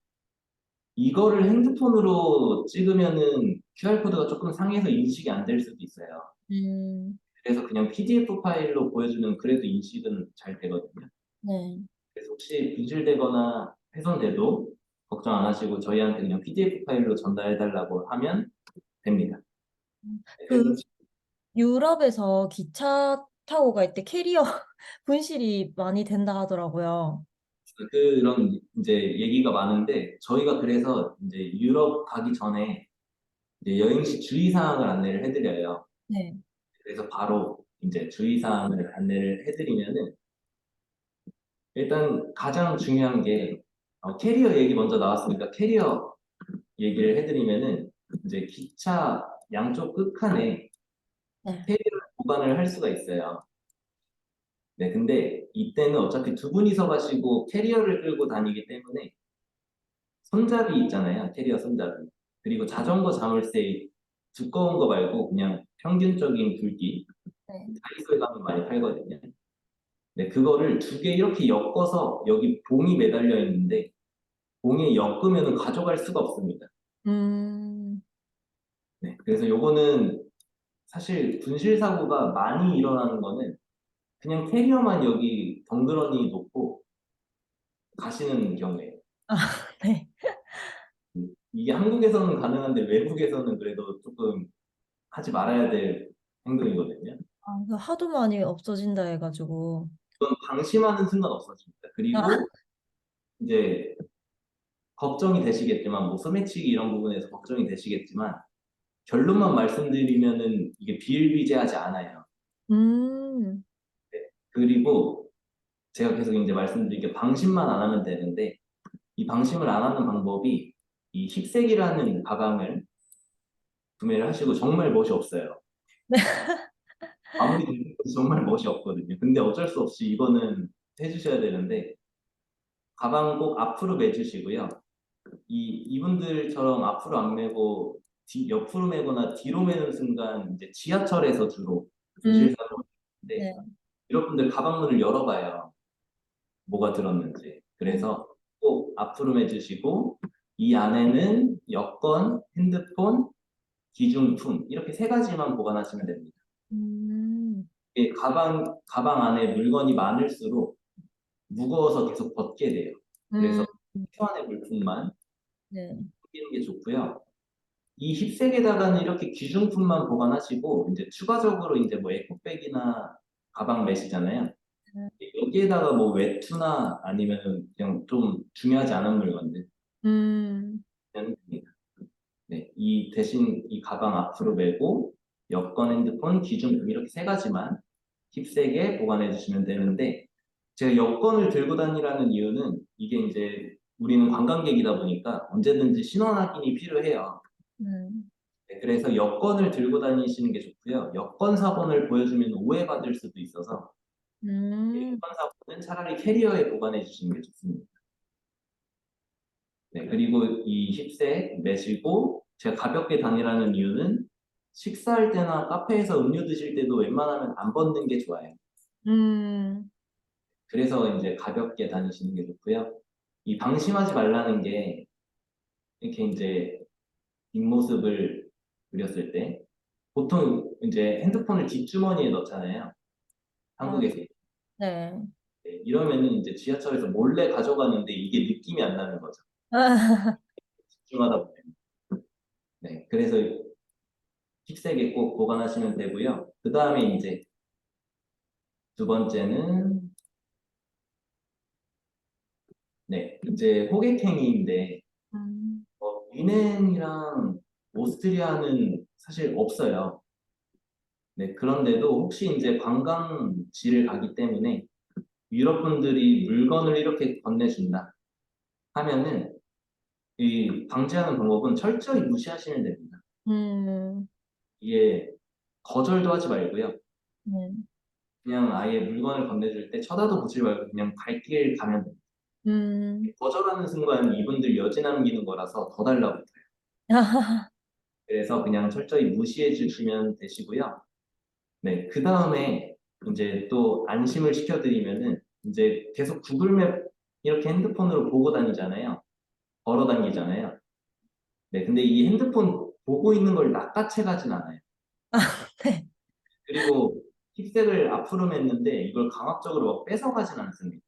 이거를 핸드폰으로 찍으면은 QR코드가 조금 상해서 인식이 안 될 수도 있어요. 그래서 그냥 PDF 파일로 보여주면 그래도 인식은 잘 되거든요. 네. 그래서 혹시 분실되거나 훼손돼도 걱정 안 하시고 저희한테 그냥 PDF 파일로 전달해달라고 하면 됩니다. 네, 그래서 그 유럽에서 기차 타고 갈 때 캐리어 분실이 많이 된다 하더라고요. 그런 이제 얘기가 많은데 저희가 그래서 이제 유럽 가기 전에 이제 여행시 주의사항을 안내를 해드려요. 네. 그래서 바로 이제 주의사항을 안내를 해드리면은 일단 가장 중요한 게 캐리어 얘기 먼저 나왔으니까 캐리어 얘기를 해드리면은 이제 기차 양쪽 끝칸에 네. 캐리어를 보관을 할 수가 있어요. 네, 근데 이때는 어차피 두 분이서 가시고 캐리어를 끌고 다니기 때문에 손잡이 있잖아요. 캐리어 손잡이. 그리고 자전거 자물쇠 두꺼운 거 말고 그냥 평균적인 굵기 네. 다이소에 가면 많이 팔거든요. 네, 그거를 두 개 이렇게 엮어서 여기 봉이 매달려 있는데 봉에 엮으면 가져갈 수가 없습니다. 음, 네, 그래서 요거는 사실 분실 사고가 많이 일어나는 거는 그냥 캐리어만 여기 덩그러니 놓고 가시는 경우에요. 아, 네. 이게 한국에서는 가능한데 외국에서는 그래도 조금 하지 말아야 될 행동이거든요. 아, 그 하도 많이 없어진다 해가지고. 그건 방심하는 순간 없어집니다. 아, 그리고 이제 걱정이 되시겠지만 뭐 소매치기 이런 부분에서 걱정이 되시겠지만 결론만 말씀드리면은 이게 비일비재하지 않아요. 음, 네. 그리고 제가 계속 이제 말씀드린 게 방심만 안 하면 되는데 이 방심을 안 하는 방법이 이 힙색이라는 가방을 구매를 하시고 정말 멋이 없어요. 아무리 생각해도 정말 멋이 없거든요. 근데 어쩔 수 없이 이거는 해주셔야 되는데 가방 꼭 앞으로 매주시고요. 이분들처럼 앞으로 안 매고 옆으로 매거나 뒤로 매는 순간 이제 지하철에서 주로 음, 분실사고가 있는데 네. 이런 분들 가방문을 열어봐요. 뭐가 들었는지. 음, 그래서 꼭 앞으로 매주시고 이 안에는 여권, 핸드폰, 기중품 이렇게 세 가지만 보관하시면 됩니다. 음, 이게 가방 안에 물건이 많을수록 무거워서 계속 벗게 돼요. 그래서 음, 필요한 물품만 네. 챙기는 게 좋고요. 이 힙색에다가는 이렇게 귀중품만 보관하시고 이제 추가적으로 이제 뭐 에코백이나 가방 매시잖아요. 여기에다가 뭐 외투나 아니면 그냥 좀 중요하지 않은 물건들 음, 그냥 됩니다. 네, 이 대신 이 가방 앞으로 메고 여권, 핸드폰, 귀중품 이렇게 세 가지만 힙색에 보관해 주시면 되는데 제가 여권을 들고 다니라는 이유는 이게 이제 우리는 관광객이다 보니까 언제든지 신원 확인이 필요해요. 음, 네, 그래서 여권을 들고 다니시는 게 좋고요. 여권 사본을 보여주면 오해받을 수도 있어서 음, 여권 사본은 차라리 캐리어에 보관해 주시는 게 좋습니다. 네, 그리고 이 힙색 매시고 제가 가볍게 다니라는 이유는 식사할 때나 카페에서 음료 드실 때도 웬만하면 안 벗는 게 좋아요. 음, 그래서 이제 가볍게 다니시는 게 좋고요. 이 방심하지 말라는 게 이렇게 이제 뒷모습을 그렸을 때 보통 이제 핸드폰을 뒷주머니에 넣잖아요. 아, 한국에서. 네. 네, 이러면은 이제 지하철에서 몰래 가져가는데 이게 느낌이 안 나는 거죠. 집중하다 보면. 네, 그래서 힙색에 꼭 보관하시면 되고요. 그 다음에 이제 두 번째는 네, 이제 호객행위인데 뮌헨이랑 오스트리아는 사실 없어요. 네, 그런데도 혹시 이제 관광지를 가기 때문에 유럽 분들이 물건을 이렇게 건네준다 하면은 이 방지하는 방법은 철저히 무시하시면 됩니다. 음, 이게 거절도 하지 말고요. 음, 그냥 아예 물건을 건네줄 때 쳐다도 보지 말고 그냥 갈 길 가면 됩니다. 음, 거절하는 순간 이분들 여지 남기는 거라서 더 달라붙어요. 그래서 그냥 철저히 무시해 주시면 되시고요. 네, 그 다음에 이제 또 안심을 시켜드리면은 이제 계속 구글맵 이렇게 핸드폰으로 보고 다니잖아요. 걸어 다니잖아요. 네, 근데 이 핸드폰 보고 있는 걸 낚아채 가진 않아요. 네. 그리고 힙색을 앞으로 맸는데 이걸 강압적으로 막 뺏어가진 않습니다.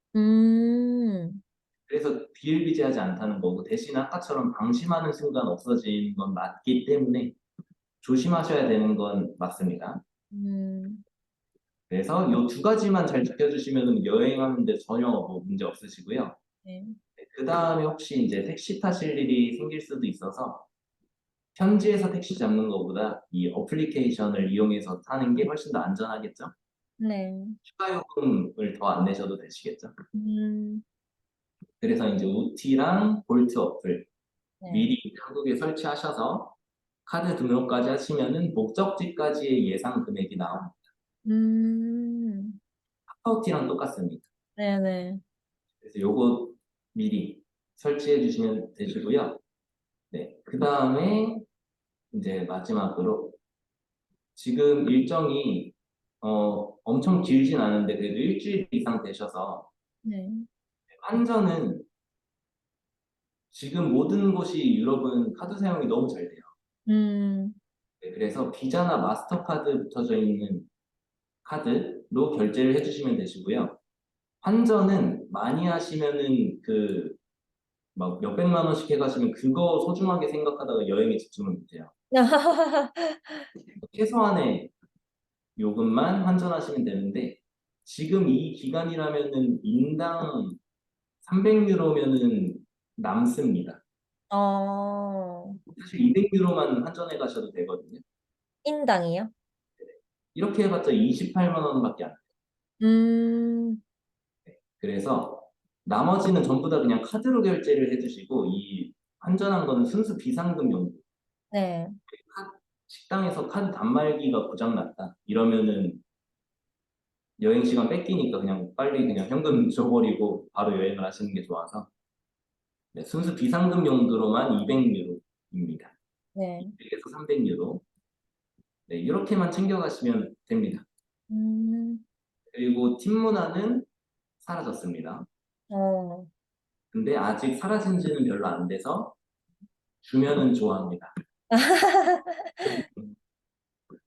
그래서 비일비재하지 않다는 거고 대신 아까처럼 방심하는 순간 없어지는 건 맞기 때문에 조심하셔야 되는 건 맞습니다. 음, 그래서 이 두 가지만 잘 지켜주시면 여행하는데 전혀 뭐 문제 없으시고요. 네. 그 다음에 혹시 이제 택시 타실 일이 생길 수도 있어서 현지에서 택시 잡는 것보다 이 어플리케이션을 이용해서 타는 게 훨씬 더 안전하겠죠? 네. 추가 요금을 더 안 내셔도 되시겠죠? 음, 그래서 이제 우티랑 볼트 어플 네. 미리 한국에 설치하셔서 카드 등록까지 하시면은 목적지까지의 예상 금액이 나옵니다. 음, 카카오티랑 똑같습니다. 네네. 그래서 요거 미리 설치해 주시면 되시고요. 네. 그 다음에 이제 마지막으로 지금 일정이 엄청 길진 않은데 그래도 일주일 이상 되셔서 네. 환전은 지금 모든 곳이 유럽은 카드 사용이 너무 잘 돼요. 음, 네, 그래서 비자나 마스터카드 붙어져 있는 카드로 결제를 해주시면 되시고요. 환전은 많이 하시면은 그 막 몇백만 원씩 해가시면 그거 소중하게 생각하다가 여행에 집중을 못해요. 최소한의 요금만 환전하시면 되는데 지금 이 기간이라면은 인당 300유로면은 남습니다. 어, 사실 200유로만 환전해 가셔도 되거든요. 인당이요? 이렇게 해봤자 28만 원밖에 안 돼요. 음, 그래서 나머지는 전부 다 그냥 카드로 결제를 해주시고 이 환전한 거는 순수 비상금 용도. 네. 식당에서 카드 단말기가 고장났다. 이러면은 여행 시간 뺏기니까 그냥 빨리 그냥 현금 줘버리고 바로 여행을 하시는 게 좋아서 네, 순수 비상금 용도로만 200유로입니다. 네. 200에서 300유로. 네, 이렇게만 챙겨가시면 됩니다. 음, 그리고 팀 문화는 사라졌습니다. 어. 근데 아직 사라진 지는 별로 안 돼서 주면은 좋아합니다.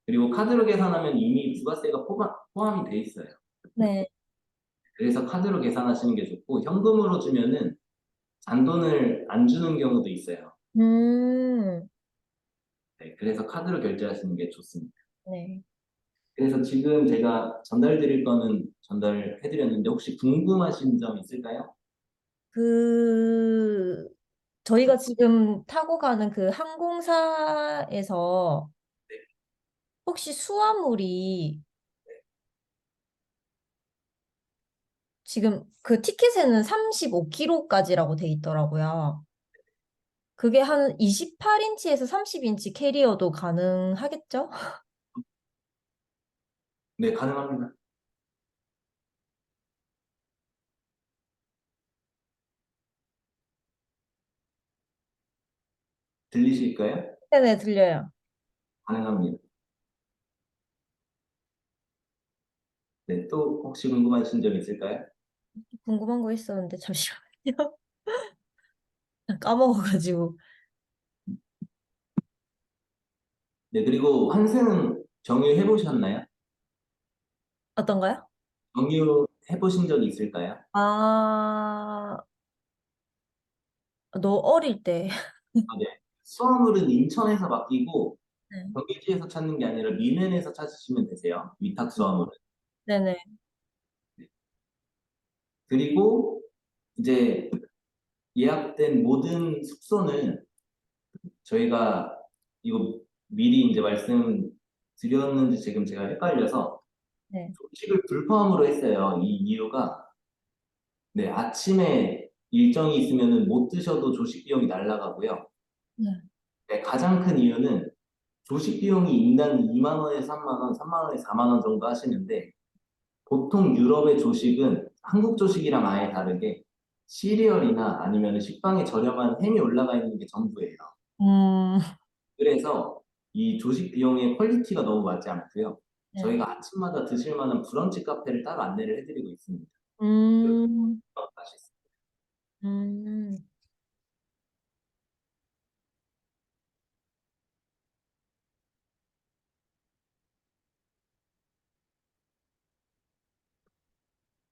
그리고 카드로 계산하면 이미 부가세가 포함이 돼 있어요. 네. 그래서 카드로 계산하시는 게 좋고 현금으로 주면은 잔돈을 안 주는 경우도 있어요. 음, 네, 그래서 카드로 결제하시는 게 좋습니다. 네. 그래서 지금 제가 전달드릴 거는 전달해드렸는데 혹시 궁금하신 점 있을까요? 그, 저희가 지금 타고 가는 그 항공사에서 혹시 수화물이 지금 그 티켓에는 35kg까지라고 돼 있더라고요. 그게 한 28인치에서 30인치 캐리어도 가능하겠죠? 네, 가능합니다. 들리실까요? 네네, 들려요. 가능합니다. 네, 또 혹시 궁금하신 점 있을까요? 궁금한 거 있었는데 잠시만요. 까먹어가지고. 네, 그리고 환승 정유해 보셨나요? 어떤가요? 정유해 보신 적이 있을까요? 아, 너 어릴 때. 아, 네. 수화물은 인천에서 맡기고 네. 경기지에서 찾는 게 아니라 미넨에서 찾으시면 되세요. 위탁 수화물은. 네네. 그리고 이제 예약된 모든 숙소는 저희가 이거 미리 이제 말씀드렸는지 지금 제가 헷갈려서 네. 조식을 불포함으로 했어요. 이 이유가 네, 아침에 일정이 있으면은 못 드셔도 조식 비용이 날라가고요. 네. 네, 가장 큰 이유는 조식 비용이 인당 2만 원에서 3만 원, 3만 원에서 4만 원 정도 하시는데 보통 유럽의 조식은 한국 조식이랑 아예 다르게 시리얼이나 아니면 식빵에 저렴한 햄이 올라가 있는 게 전부예요. 음, 그래서 이 조식 비용의 퀄리티가 너무 맞지 않고요. 네. 저희가 아침마다 드실 만한 브런치 카페를 따로 안내를 해드리고 있습니다. 음, 맛있어요. 음,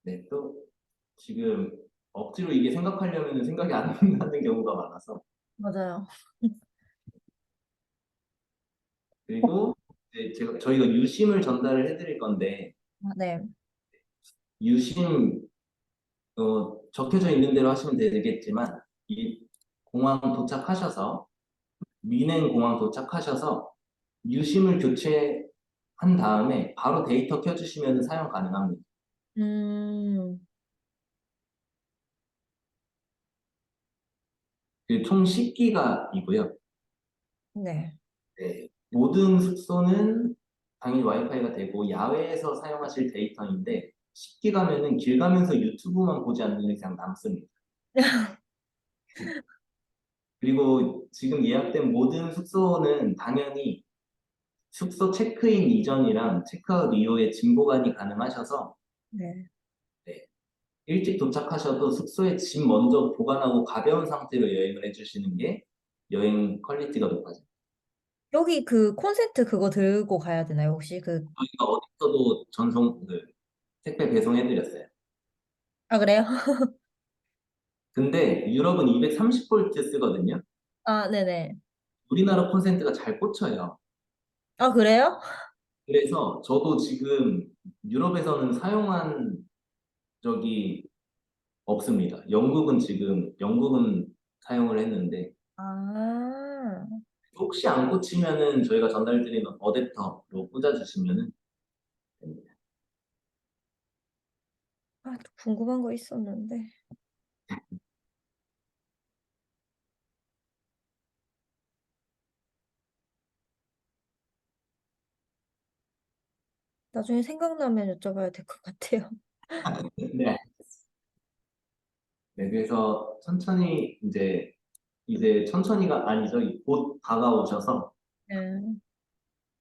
네, 또 지금 억지로 이게 생각하려면 생각이 안 나는 경우가 많아서. 맞아요. 그리고 이제 저희가 유심을 전달을 해드릴 건데, 네. 유심, 적혀져 있는 대로 하시면 되겠지만, 이 공항 도착하셔서, 미넨 공항 도착하셔서, 유심을 교체한 다음에 바로 데이터 켜주시면 사용 가능합니다. 음, 그 총 10기가이고요. 네. 네, 모든 숙소는 당연히 와이파이가 되고 야외에서 사용하실 데이터인데 10기가면은 길 가면서 유튜브만 보지 않는 이상 남습니다. 그리고 지금 예약된 모든 숙소는 당연히 숙소 체크인 이전이랑 체크아웃 이후에 짐 보관이 가능하셔서 네. 네, 일찍 도착하셔도 숙소에 짐 먼저 보관하고 가벼운 상태로 여행을 해주시는 게 여행 퀄리티가 높아져요. 여기 그 콘센트 그거 들고 가야 되나요, 혹시? 그, 저희가 어디서도 전송 택배 배송해드렸어요. 아, 그래요? 근데 유럽은 230V 쓰거든요. 아, 네네. 우리나라 콘센트가 잘 꽂혀요. 아, 그래요? 그래서 저도 지금 유럽에서는 사용한 적이 없습니다. 영국은 사용을 했는데 아, 혹시 안 꽂히면은 저희가 전달드리는 어댑터로 꽂아주시면은 됩니다. 아, 또 궁금한 거 있었는데. 나중에 생각나면 여쭤봐야 될 것 같아요. 네. 네, 그래서 천천히 이제 천천히가 아니죠. 곧 다가오셔서 네.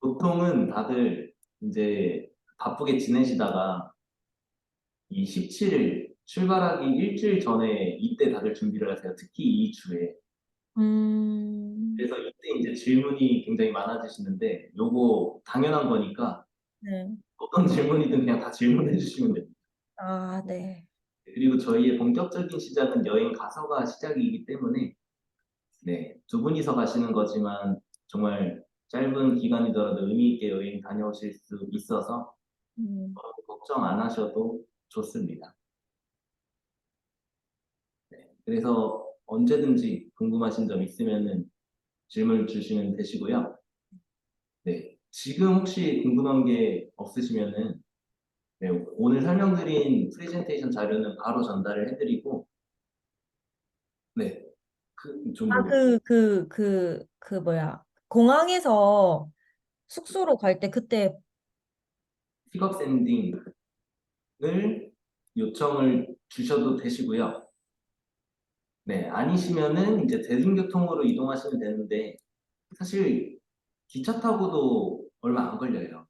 보통은 다들 이제 바쁘게 지내시다가 이 17일 출발하기 일주일 전에 이때 다들 준비를 하세요. 특히 이 주에. 음, 그래서 이때 이제 질문이 굉장히 많아지시는데 요거 당연한 거니까 네. 어떤 질문이든 그냥 다 질문해 주시면 됩니다. 아, 네. 그리고 저희의 본격적인 시작은 여행 가서가 시작이기 때문에 네, 두 분이서 가시는 거지만 정말 짧은 기간이더라도 의미 있게 여행 다녀오실 수 있어서 음, 걱정 안 하셔도 좋습니다. 그래서 언제든지 궁금하신 점 있으면은 질문 주시면 되시고요. 네. 지금 혹시 궁금한 게 없으시면은 네, 오늘 설명드린 프레젠테이션 자료는 바로 전달을 해드리고 네. 아, 뭐 뭐야. 공항에서 숙소로 갈 때 그때, 픽업 샌딩을 요청을 주셔도 되시고요. 네. 아니시면은 이제 대중교통으로 이동하시면 되는데 사실 기차 타고도 얼마 안 걸려요.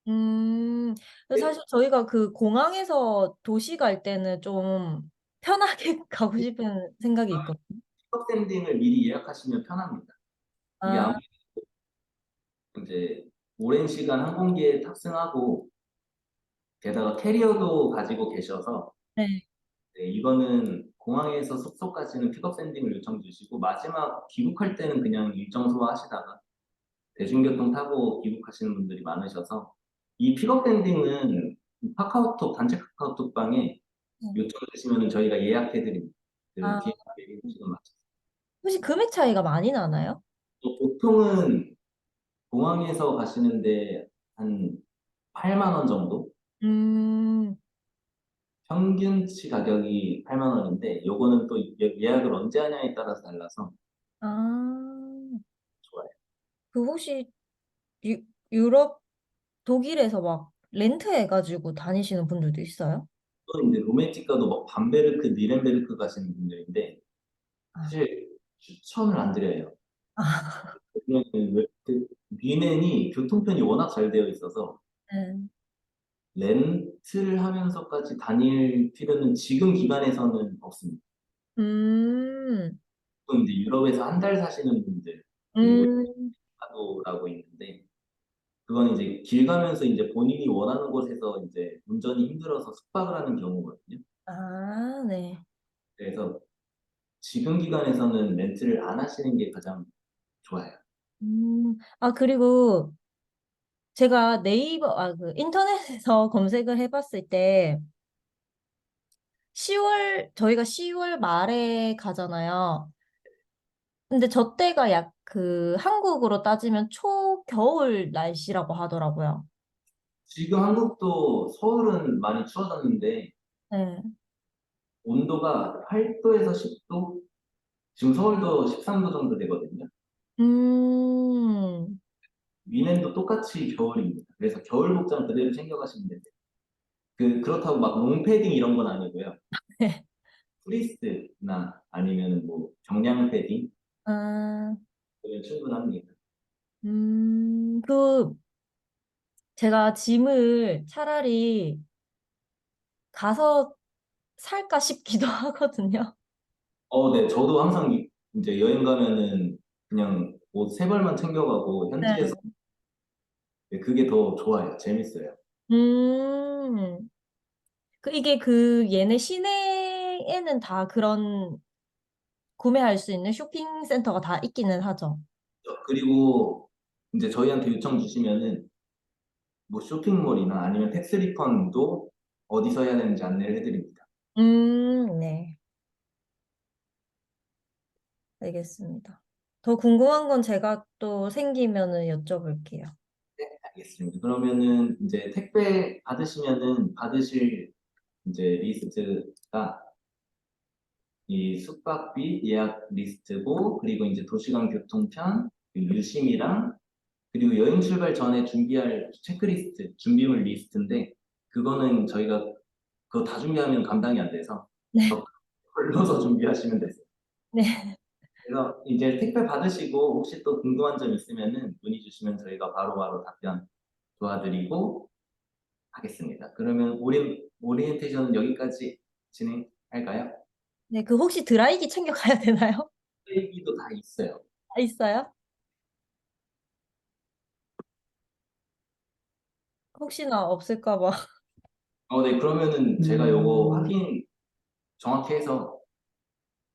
음, 네. 사실 저희가 그 공항에서 도시 갈 때는 좀 편하게 가고 싶은 생각이 있거든요. 픽업 샌딩을 미리 예약하시면 편합니다. 이게 아, 아무래도 이제 오랜 시간 항공기에 탑승하고 게다가 캐리어도 가지고 계셔서 네. 네, 이거는 공항에서 숙소까지는 픽업 샌딩을 요청 주시고 마지막 귀국할 때는 그냥 일정 소화하시다가 대중교통 타고 귀국하시는 분들이 많으셔서 이 픽업 샌딩은 카카오톡 단체 카카오톡 방에 네. 요청 주시면 저희가 예약해 드립니다. 그 아, 비행기 시간 맞춰서. 혹시 금액 차이가 많이 나나요? 보통은 공항에서 가시는데 한 8만 원 정도? 음, 평균치 가격이 8만 원인데 요거는 또 예약을 언제 하냐에 따라서 달라서 아, 좋아요. 그 혹시 유, 유럽, 독일에서 막 렌트해가지고 다니시는 분들도 있어요? 또 이제 로맨틱 가도 막 밤베르크, 니렌베르크 가시는 분들인데 아, 사실 추천을 안 드려요. 아, 왜냐면 뮌헨이 교통편이 워낙 잘 되어 있어서 네. 렌트를 하면서까지 다닐 필요는 지금 기간에서는 없습니다. 음, 또 이제 유럽에서 한 달 사시는 분들 그리고 음, 파도라고 있는데 그건 이제 길 가면서 이제 본인이 원하는 곳에서 이제 운전이 힘들어서 숙박을 하는 경우거든요. 아, 네. 그래서 지금 기간에서는 렌트를 안 하시는 게 가장 좋아요. 아, 그리고 제가 그 인터넷에서 검색을 해봤을 때, 저희가 10월 말에 가잖아요. 근데 저 때가 한국으로 따지면 초겨울 날씨라고 하더라고요. 지금 한국도 서울은 많이 추워졌는데 네. 온도가 8도에서 10도? 지금 서울도 13도 정도 되거든요. 음, 위넨도 똑같이 겨울입니다. 그래서 겨울 복장 그대로 챙겨가시면 돼요. 그렇다고 막 롱패딩 이런 건 아니고요. 네. 프리스나 아니면 뭐 정량 패딩 아, 그러면 충분합니다. 음, 그, 제가 짐을 차라리 가서 살까 싶기도 하거든요. 네, 저도 항상 이제 여행 가면은 그냥 옷 세 벌만 챙겨가고 현지에서 네. 네, 그게 더 좋아요. 재밌어요. 음, 이게 얘네 시내에는 다 그런 구매할 수 있는 쇼핑센터가 다 있기는 하죠. 그리고 이제 저희한테 요청 주시면은 뭐 쇼핑몰이나 아니면 텍스 리펀도 어디서 해야 되는지 안내를 해드립니다. 네. 알겠습니다. 더 궁금한 건 제가 또 생기면은 여쭤볼게요. 네, 알겠습니다. 그러면은 이제 택배 받으시면은 받으실 이제 리스트가 이 숙박비 예약 리스트고 그리고 이제 도시간 교통편, 그리고 유심이랑 그리고 여행 출발 전에 준비할 체크리스트, 준비물 리스트인데 그거는 저희가 그거 다 준비하면 감당이 안 돼서 네. 더 걸러서 준비하시면 되세요. 네. 그래서 이제 택배 받으시고 혹시 또 궁금한 점 있으면은 문의 주시면 저희가 바로바로 답변 도와드리고 하겠습니다. 그러면 오리엔테이션은 여기까지 진행할까요? 네, 혹시 드라이기 챙겨가야 되나요? 얘기도 다 있어요. 아, 있어요? 혹시나 없을까 봐. 네, 그러면은 제가 요거 확인 정확히 해서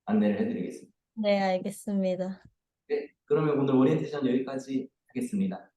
안내를 해드리겠습니다. 네, 알겠습니다. 네, 그러면 오늘 오리엔테이션 여기까지 하겠습니다.